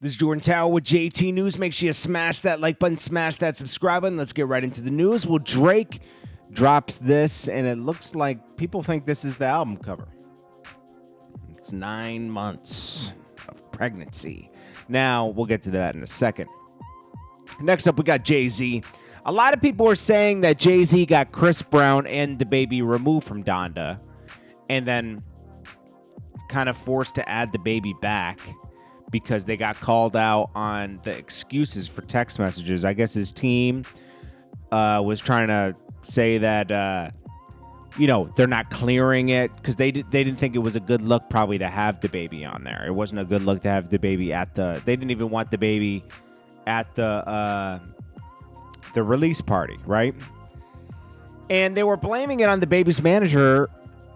This is Jordan Tower with JT News. Make sure you smash that like button, smash that subscribe button. Let's get right into the news. Well, Drake drops this, and it looks like people think this is the album cover. It's 9 months of pregnancy. Now, we'll get to that in a second. Next up, we got Jay-Z. A lot of people are saying that Jay-Z got Chris Brown and the baby removed from Donda, and then kind of forced to add the baby back because they got called out on the excuses for text messages. I guess his team was trying to say that, they're not clearing it because they didn't think it was a good look probably to have the baby on there. It wasn't a good look to have the baby they didn't even want the baby at the release party, right? And they were blaming it on the baby's manager,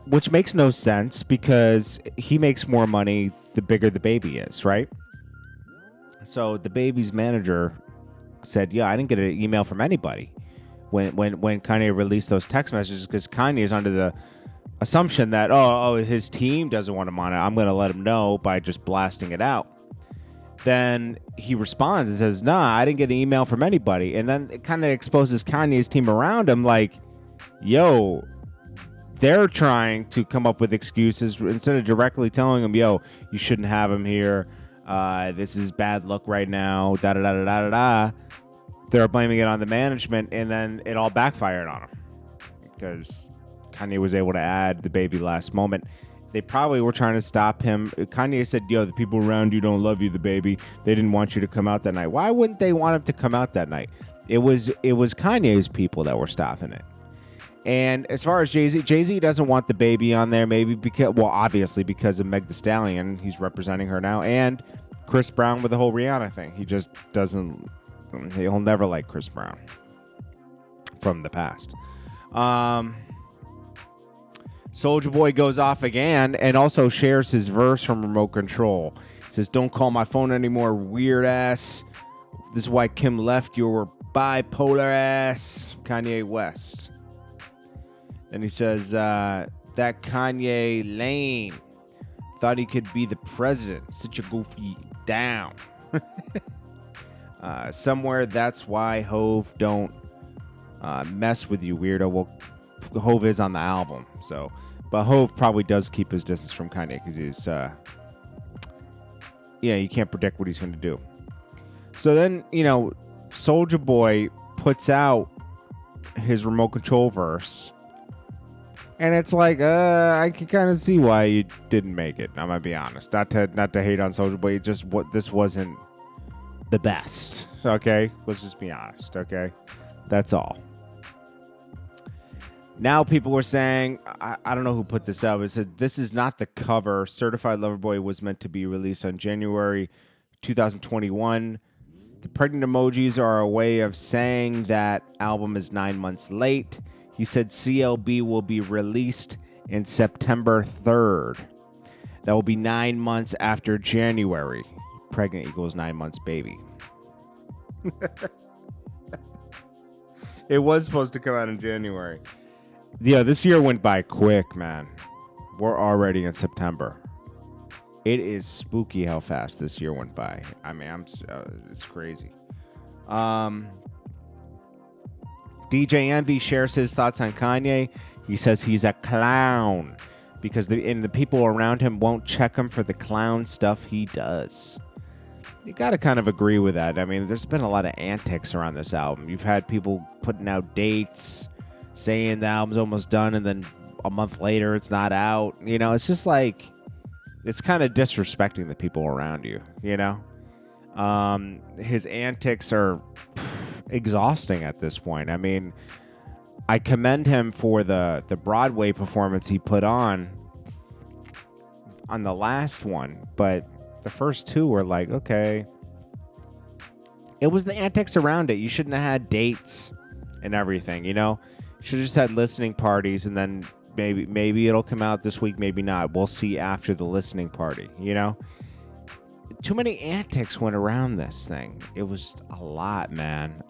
which makes no sense because he makes more money the bigger the baby is, right? So the baby's manager said, yeah, I didn't get an email from anybody when Kanye released those text messages because Kanye is under the assumption that, his team doesn't want him on it. I'm going to let him know by just blasting it out. Then he responds and says, nah, I didn't get an email from anybody. And then it kind of exposes Kanye's team around him like, yo, they're trying to come up with excuses instead of directly telling him, yo, you shouldn't have him here. This is bad luck right now. Da-da-da-da-da-da. They're blaming it on the management, and then it all backfired on him because Kanye was able to add the baby last moment. They probably were trying to stop him. Kanye said, yo, the people around you don't love you, the baby. They didn't want you to come out that night. Why wouldn't they want him to come out that night? It was Kanye's people that were stopping it. And as far as Jay-Z doesn't want the baby on there, maybe obviously because of Meg Thee Stallion. He's representing her now. And Chris Brown with the whole Rihanna thing. He just doesn't, he'll never like Chris Brown from the past. Soulja Boy goes off again and also shares his verse from Remote Control. He says, don't call my phone anymore, weird ass. This is why Kim left your bipolar ass, Kanye West. And he says, that Kanye lame. Thought he could be the president. Such a goofy down. Somewhere that's why Hove don't mess with you, weirdo. Well, Hove is on the album. But Hove probably does keep his distance from Kanye because he's, you can't predict what he's going to do. So then, Soulja Boy puts out his Remote Control verse. And it's like, I can kind of see why you didn't make it. I'm gonna be honest, not to hate on Soulja Boy. This wasn't the best. Okay, let's just be honest. Okay, that's all. Now people were saying, I don't know who put this up. It said this is not the cover. Certified Lover Boy was meant to be released on January 2021. The pregnant emojis are a way of saying that album is 9 months late. He said CLB will be released in September 3rd. That will be 9 months after January. Pregnant equals 9 months baby. It was supposed to come out in January. Yeah, this year went by quick, man. We're already in September. It is spooky how fast this year went by. I mean, it's crazy. DJ Envy shares his thoughts on Kanye. He says he's a clown because the people around him won't check him for the clown stuff he does. You got to kind of agree with that. I mean, there's been a lot of antics around this album. You've had people putting out dates, saying the album's almost done, and then a month later it's not out. It's just like, it's kind of disrespecting the people around you, His antics are exhausting at this point. I mean, I commend him for the Broadway performance he put on the last one, but the first two were like, okay. It was the antics around it. You shouldn't have had dates and everything, You should have just had listening parties, and then maybe it'll come out this week, maybe not. We'll see after the listening party, Too many antics went around this thing. It was just a lot, man.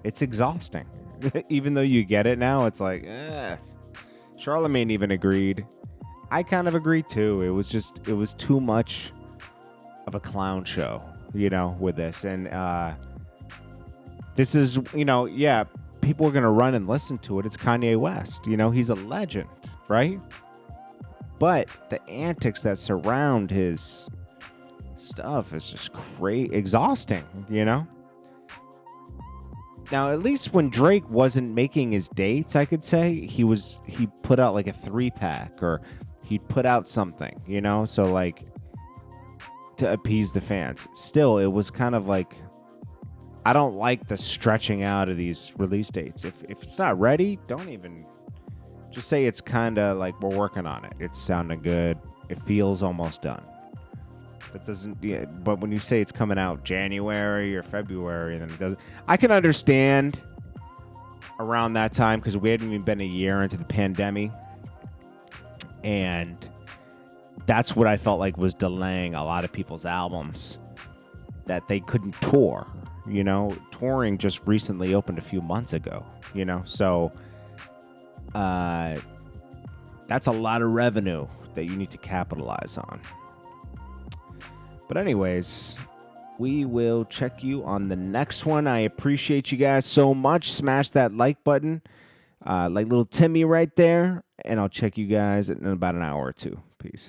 It's exhausting. Even though you get it now, it's like, Charlemagne even agreed. I kind of agreed too. It was too much of a clown show, with this. And this is, yeah, people are going to run and listen to it. It's Kanye West. He's a legend, right? But the antics that surround his stuff is just exhausting, Now, at least when Drake wasn't making his dates, I could say, he put out like a 3-pack, or he'd put out something, so like to appease the fans. Still, it was kind of like, I don't like the stretching out of these release dates. If it's not ready, don't even, just say it's kind of like we're working on it. It's sounding good. It feels almost done. That doesn't, yeah, but when you say it's coming out January or February, then it doesn't. I can understand around that time because we hadn't even been a year into the pandemic, and that's what I felt like was delaying a lot of people's albums, that they couldn't tour. Touring just recently opened a few months ago. So that's a lot of revenue that you need to capitalize on. But anyways, we will check you on the next one. I appreciate you guys so much. Smash that like button, like little Timmy right there. And I'll check you guys in about an hour or two. Peace.